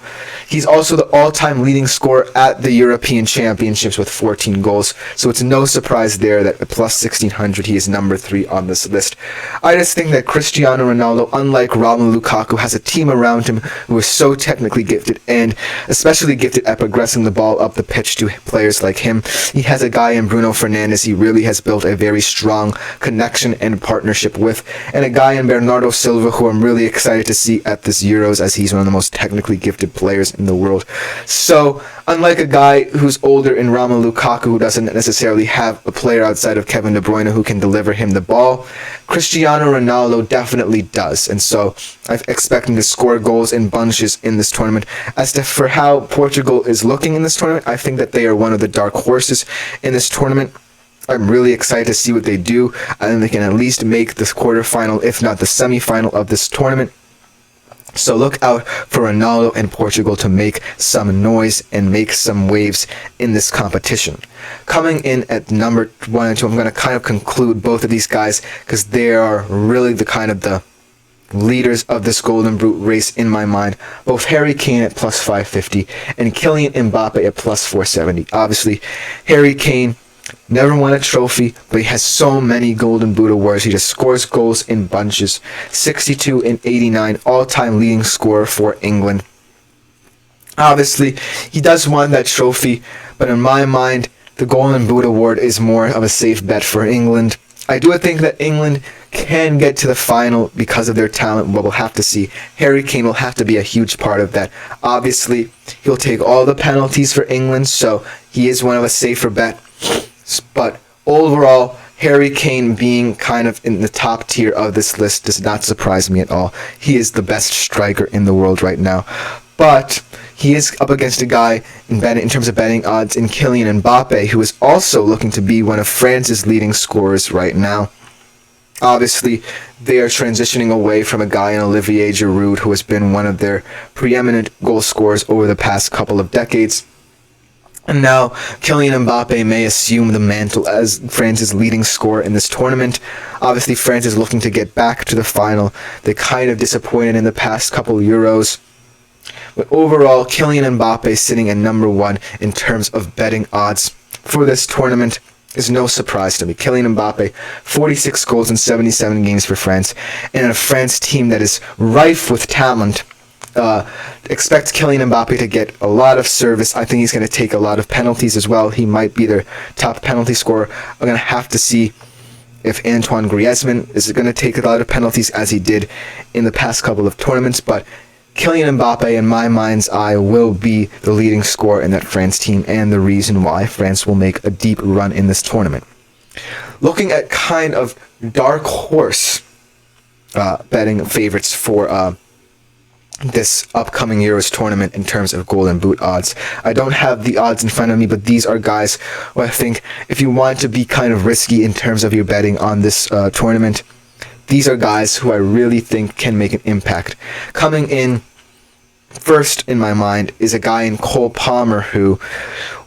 He's also the all-time leading scorer at the European Championships with 14 goals, so it's no surprise there that at plus 1600 he is number 3 on this list. I just think that Cristiano Ronaldo, unlike Romelu Lukaku, has a team around him who is so technically gifted, and especially gifted at progressing the ball up the pitch to players like him. He has a guy in Bruno Fernandes he really has built a very strong connection and partnership with, and a guy in Bernardo Silva who I'm really excited to see at this Euros, as he's one of the most technically gifted players in the world. So, unlike a guy who's older in Romelu Lukaku, who doesn't necessarily have a player outside of Kevin De Bruyne who can deliver him the ball, Cristiano Ronaldo definitely does. And so, I'm expecting to score goals in bunches in this tournament. As for how Portugal is looking in this tournament, I think that they are one of the dark horses in this tournament. I'm really excited to see what they do. I think they can at least make the quarterfinal, if not the semifinal of this tournament. So look out for Ronaldo and Portugal to make some noise and make some waves in this competition. Coming in at number 1 and 2, I'm going to kind of conclude both of these guys because they are really the kind of the leaders of this Golden Boot race in my mind. Both Harry Kane at plus 550 and Kylian Mbappe at plus 470. Obviously, Harry Kane never won a trophy, but he has so many Golden Boot awards. He just scores goals in bunches. 62 and 89, all-time leading scorer for England. Obviously, he does want that trophy, but in my mind, the Golden Boot award is more of a safe bet for England. I do think that England can get to the final because of their talent, but we'll have to see. Harry Kane will have to be a huge part of that. Obviously, he'll take all the penalties for England, so he is one of a safer bet. But overall, Harry Kane being kind of in the top tier of this list does not surprise me at all. He is the best striker in the world right now. But he is up against a guy in terms of betting odds in Kylian Mbappe, who is also looking to be one of France's leading scorers right now. Obviously, they are transitioning away from a guy in Olivier Giroud, who has been one of their preeminent goal scorers over the past couple of decades. And now, Kylian Mbappe may assume the mantle as France's leading scorer in this tournament. Obviously, France is looking to get back to the final. They kind of disappointed in the past couple Euros. But overall, Kylian Mbappe sitting at number 1 in terms of betting odds for this tournament is no surprise to me. Kylian Mbappe, 46 goals in 77 games for France, and a France team that is rife with talent. Expect Kylian Mbappe to get a lot of service. I think he's going to take a lot of penalties as well. He might be their top penalty scorer. I'm going to have to see if Antoine Griezmann is going to take a lot of penalties as he did in the past couple of tournaments, but Kylian Mbappe, in my mind's eye, will be the leading scorer in that France team and the reason why France will make a deep run in this tournament. Looking at kind of dark horse betting favorites for this upcoming Euros tournament in terms of Golden Boot odds. I don't have the odds in front of me, but these are guys who I think, if you want to be kind of risky in terms of your betting on this tournament, these are guys who I really think can make an impact. Coming in first in my mind is a guy in Cole Palmer who,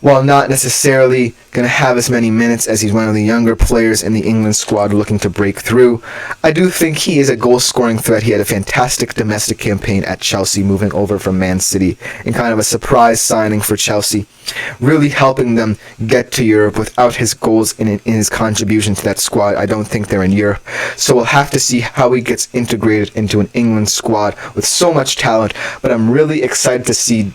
while not necessarily going to have as many minutes as he's one of the younger players in the England squad looking to break through, I do think he is a goal-scoring threat. He had a fantastic domestic campaign at Chelsea, moving over from Man City, and kind of a surprise signing for Chelsea, really helping them get to Europe. Without his goals in his contribution to that squad, I don't think they're in Europe. So we'll have to see how he gets integrated into an England squad with so much talent, but I'm really excited to see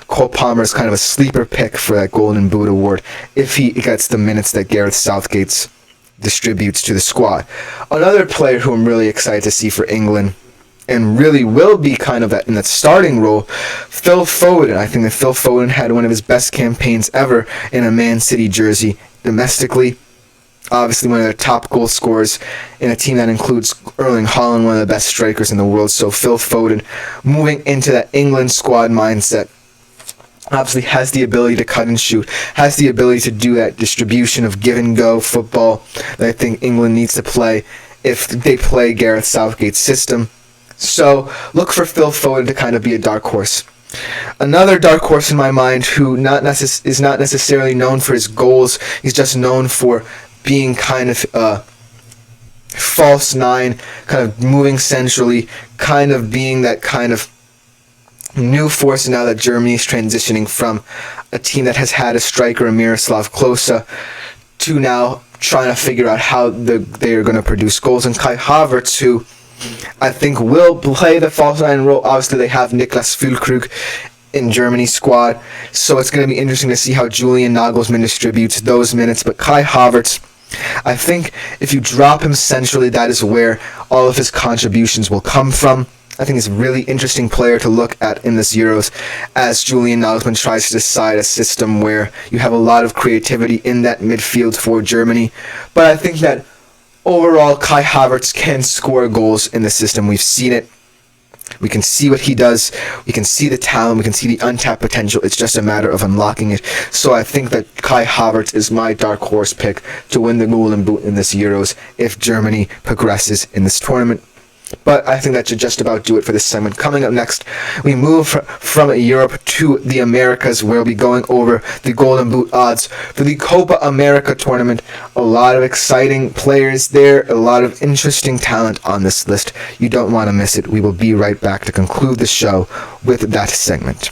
Cole Palmer is kind of a sleeper pick for that Golden Boot award if he gets the minutes that Gareth Southgate distributes to the squad. Another player who I'm really excited to see for England, and really will be kind of in that starting role, Phil Foden. I think that Phil Foden had one of his best campaigns ever in a Man City jersey domestically. Obviously one of their top goal scorers in a team that includes Erling Haaland, one of the best strikers in the world. So Phil Foden, moving into that England squad mindset, obviously has the ability to cut and shoot, has the ability to do that distribution of give-and-go football that I think England needs to play if they play Gareth Southgate's system. So look for Phil Foden to kind of be a dark horse. Another dark horse in my mind who is not necessarily known for his goals, he's just known for being kind of a false nine, kind of moving centrally, kind of being that kind of new force now that Germany is transitioning from a team that has had a striker, Miroslav Klose, to now trying to figure out how they are going to produce goals. And Kai Havertz, who I think will play the false nine role. Obviously, they have Niklas Füllkrug in Germany's squad, so it's going to be interesting to see how Julian Nagelsmann distributes those minutes. But Kai Havertz, I think if you drop him centrally, that is where all of his contributions will come from. I think he's a really interesting player to look at in this Euros as Julian Nagelsmann tries to decide a system where you have a lot of creativity in that midfield for Germany. But I think that overall, Kai Havertz can score goals in the system. We've seen it. We can see what he does. We can see the talent. We can see the untapped potential. It's just a matter of unlocking it. So I think that Kai Havertz is my dark horse pick to win the Golden Boot in this Euros if Germany progresses in this tournament. But I think that should just about do it for this segment. Coming up next, we move from Europe to the Americas, where we'll be going over the Golden Boot odds for the Copa America tournament. A lot of exciting players there, a lot of interesting talent on this list. You don't want to miss it. We will be right back to conclude the show with that segment.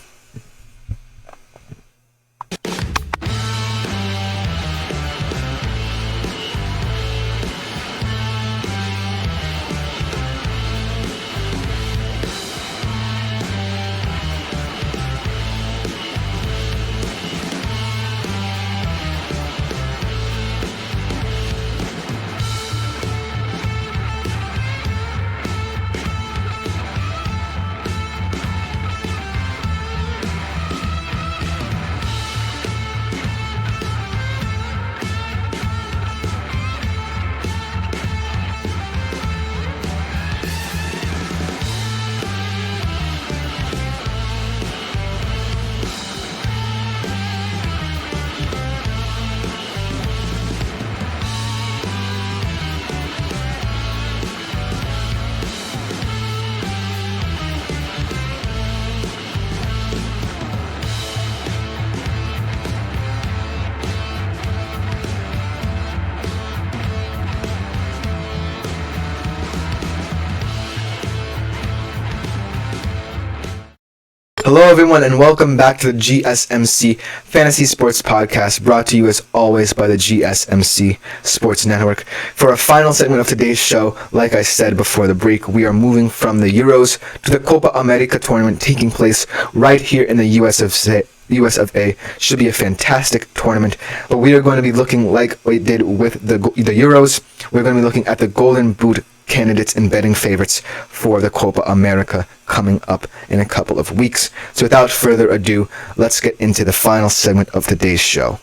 Hello everyone and welcome back to the GSMC Fantasy Sports Podcast, brought to you as always by the GSMC Sports Network. For our final segment of today's show, like I said before the break, we are moving from the Euros to the Copa America tournament taking place right here in the US of A. Should be a fantastic tournament, but we are going to be looking like we did with the Euros. We're going to be looking at the Golden Boot candidates and betting favorites for the Copa America coming up in a couple of weeks. So without further ado, let's get into the final segment of today's show.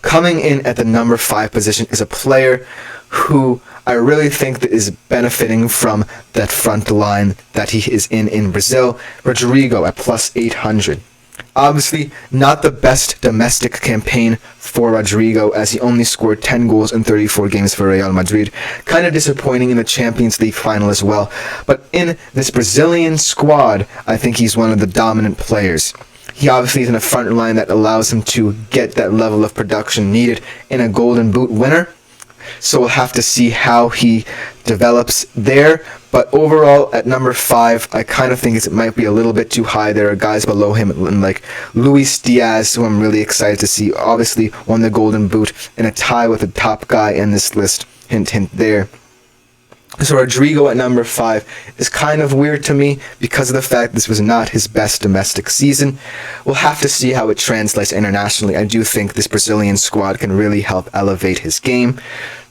Coming in at the number 5 position is a player who I really think that is benefiting from that front line that he is in Brazil, Rodrigo at plus 800. Obviously, not the best domestic campaign for Rodrigo, as he only scored 10 goals in 34 games for Real Madrid. Kind of disappointing in the Champions League final as well. But in this Brazilian squad, I think he's one of the dominant players. He obviously is in a front line that allows him to get that level of production needed in a Golden Boot winner. So we'll have to see how he develops there. But overall, at number 5, I kind of think it might be a little bit too high. There are guys below him, like Luis Diaz, who I'm really excited to see. Obviously won the Golden Boot in a tie with the top guy in this list. Hint, hint there. So Rodrigo at number 5 is kind of weird to me because of the fact this was not his best domestic season. We'll have to see how it translates internationally. I do think this Brazilian squad can really help elevate his game.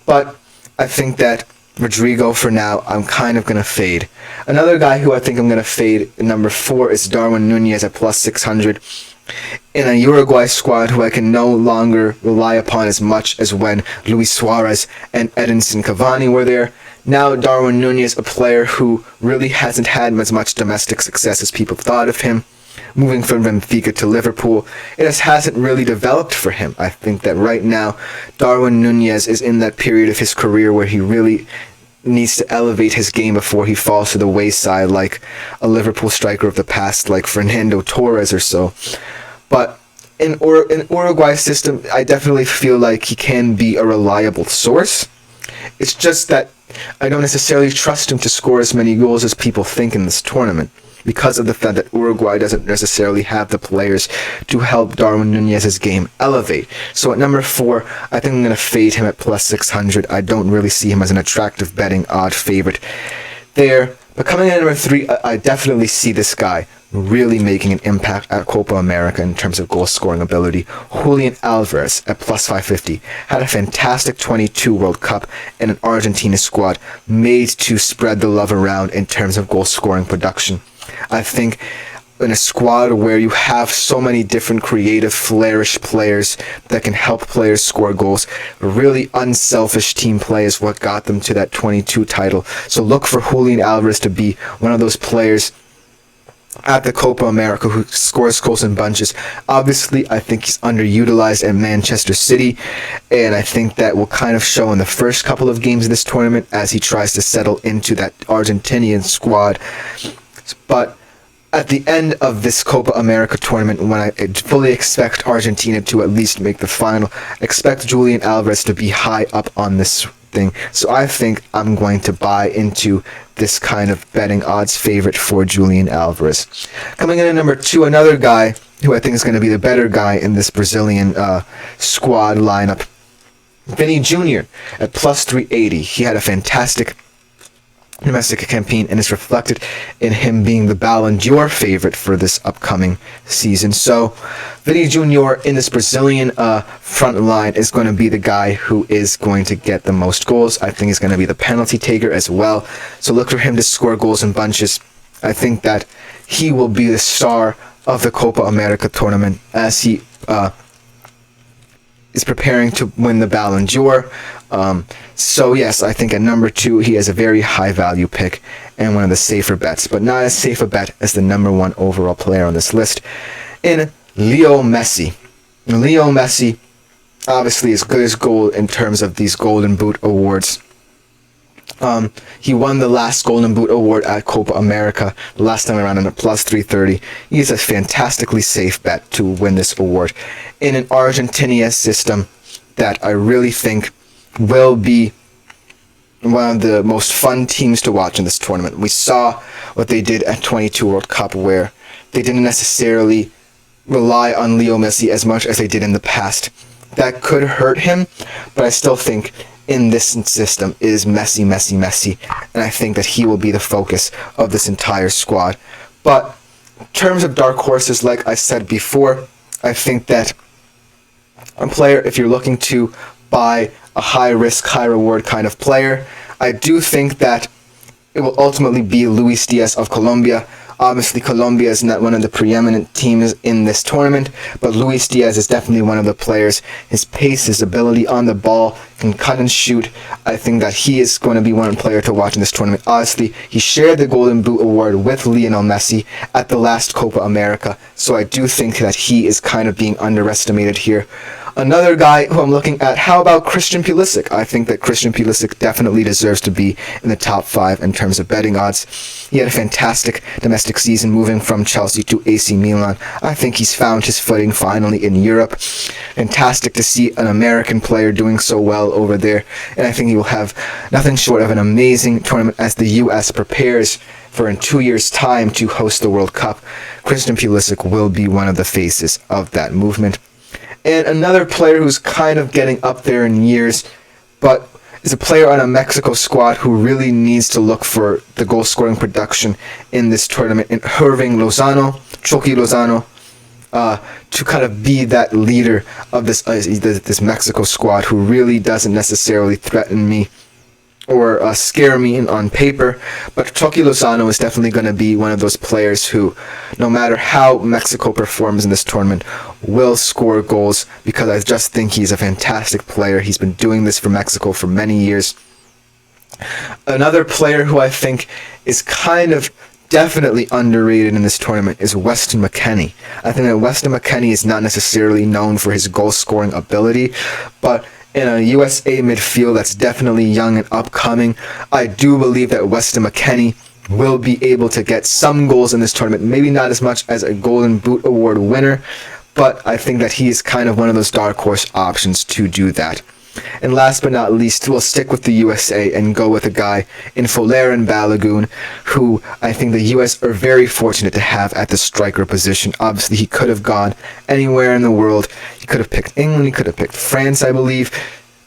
But I think that Rodrigo, for now, I'm kind of going to fade. Another guy who I think I'm going to fade at number 4 is Darwin Nunez at plus 600. In a Uruguay squad who I can no longer rely upon as much as when Luis Suarez and Edinson Cavani were there. Now Darwin Nunez, a player who really hasn't had as much domestic success as people thought of him. Moving from Benfica to Liverpool, it just hasn't really developed for him. I think that right now, Darwin Nunez is in that period of his career where he really needs to elevate his game before he falls to the wayside like a Liverpool striker of the past, like Fernando Torres or so. But in Uruguay's system, I definitely feel like he can be a reliable source. It's just that I don't necessarily trust him to score as many goals as people think in this tournament, because of the fact that Uruguay doesn't necessarily have the players to help Darwin Nunez's game elevate. So at number 4, I think I'm going to fade him at plus 600. I don't really see him as an attractive betting odd favorite there. But coming in at number 3, I definitely see this guy really making an impact at Copa America in terms of goal scoring ability. Julian Alvarez at plus 550 had a fantastic 22 World Cup in an Argentina squad made to spread the love around in terms of goal scoring production. I think in a squad where you have so many different creative, flourish players that can help players score goals, really unselfish team play is what got them to that 22 title. So look for Julian Alvarez to be one of those players at the Copa America who scores goals in bunches. Obviously, I think he's underutilized at Manchester City, and I think that will kind of show in the first couple of games of this tournament as he tries to settle into that Argentinian squad. But at the end of this Copa America tournament, when I fully expect Argentina to at least make the final, expect Julian Alvarez to be high up on this thing. So I think I'm going to buy into this kind of betting odds favorite for Julian Alvarez. Coming in at number 2, another guy who I think is going to be the better guy in this Brazilian squad lineup, Vini Jr. at plus 380. He had a fantastic domestic campaign and is reflected in him being the Ballon d'Or favorite for this upcoming season. So Vini Jr. in this Brazilian front line is going to be the guy who is going to get the most goals. I think he's going to be the penalty taker as well. So look for him to score goals in bunches. I think that he will be the star of the Copa America tournament as he is preparing to win the Ballon d'Or. So yes, I think at number 2 he is a very high value pick and one of the safer bets, but not as safe a bet as the number 1 overall player on this list in Leo Messi. Leo Messi obviously is good as gold in terms of these Golden Boot awards. He won the last Golden Boot award at Copa America the last time around in a plus 330. He's a fantastically safe bet to win this award in an Argentina system that I really think will be one of the most fun teams to watch in this tournament. We saw what they did at 22 World Cup, where they didn't necessarily rely on Leo Messi as much as they did in the past. That could hurt him, but I still think in this system is Messi, and I think that he will be the focus of this entire squad. But in terms of dark horses, like I said before, I think that a player, if you're looking to buy a high risk, high reward kind of player, I do think that it will ultimately be Luis Diaz of Colombia. Obviously, Colombia is not one of the preeminent teams in this tournament, but Luis Diaz is definitely one of the players. His pace, his ability on the ball, can cut and shoot. I think that he is going to be one player to watch in this tournament. Honestly, he shared the Golden Boot award with Lionel Messi at the last Copa America, so I do think that he is kind of being underestimated here. Another guy who I'm looking at, how about Christian Pulisic? I think that Christian Pulisic definitely deserves to be in the top 5 in terms of betting odds. He had a fantastic domestic season moving from Chelsea to AC Milan. I think he's found his footing finally in Europe. Fantastic to see an American player doing so well over there, and I think he will have nothing short of an amazing tournament as the US prepares for in 2 years' time to host the World Cup. Christian Pulisic will be one of the faces of that movement. And another player who's kind of getting up there in years, but is a player on a Mexico squad who really needs to look for the goal-scoring production in this tournament, in Chucky Lozano, to kind of be that leader of this Mexico squad who really doesn't necessarily threaten me or scare me on paper, but Chucky Lozano is definitely going to be one of those players who, no matter how Mexico performs in this tournament, will score goals, because I just think he's a fantastic player. He's been doing this for Mexico for many years. Another player who I think is kind of definitely underrated in this tournament is Weston McKennie. I think that Weston McKennie is not necessarily known for his goal-scoring ability, but in a USA midfield that's definitely young and upcoming, I do believe that Weston McKennie will be able to get some goals in this tournament. Maybe not as much as a Golden Boot Award winner, but I think that he is kind of one of those dark horse options to do that. And last but not least, we'll stick with the USA and go with a guy in Folarin Balogun, who I think the US are very fortunate to have at the striker position. Obviously, he could have gone anywhere in the world. He could have picked England, he could have picked France, I believe.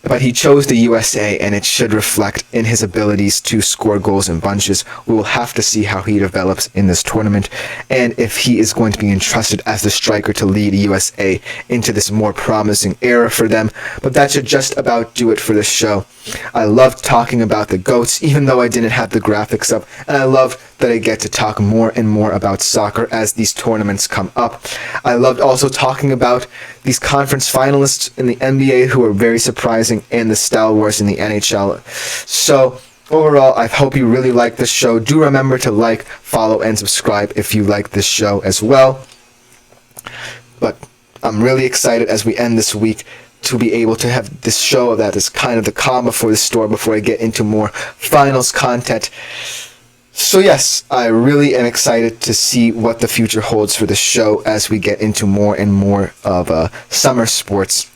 But he chose the USA, and it should reflect in his abilities to score goals in bunches. We will have to see how he develops in this tournament, and if he is going to be entrusted as the striker to lead USA into this more promising era for them. But that should just about do it for this show. I loved talking about the GOATs, even though I didn't have the graphics up, and I love that I get to talk more and more about soccer as these tournaments come up. I loved also talking about these conference finalists in the NBA who are very surprising, and the stalwarts in the NHL. So overall, I hope you really like this show. Do remember to like, follow, and subscribe if you like this show as well. But I'm really excited as we end this week to be able to have this show that is kind of the calm before the storm before I get into more finals content. So yes, I really am excited to see what the future holds for the show as we get into more and more of summer sports.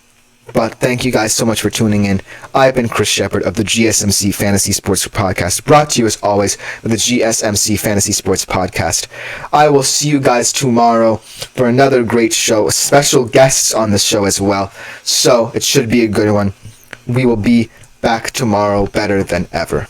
But thank you guys so much for tuning in. I've been Chris Shepard of the GSMC Fantasy Sports Podcast, brought to you as always with the GSMC Fantasy Sports Podcast. I will see you guys tomorrow for another great show, special guests on the show as well. So it should be a good one. We will be back tomorrow better than ever.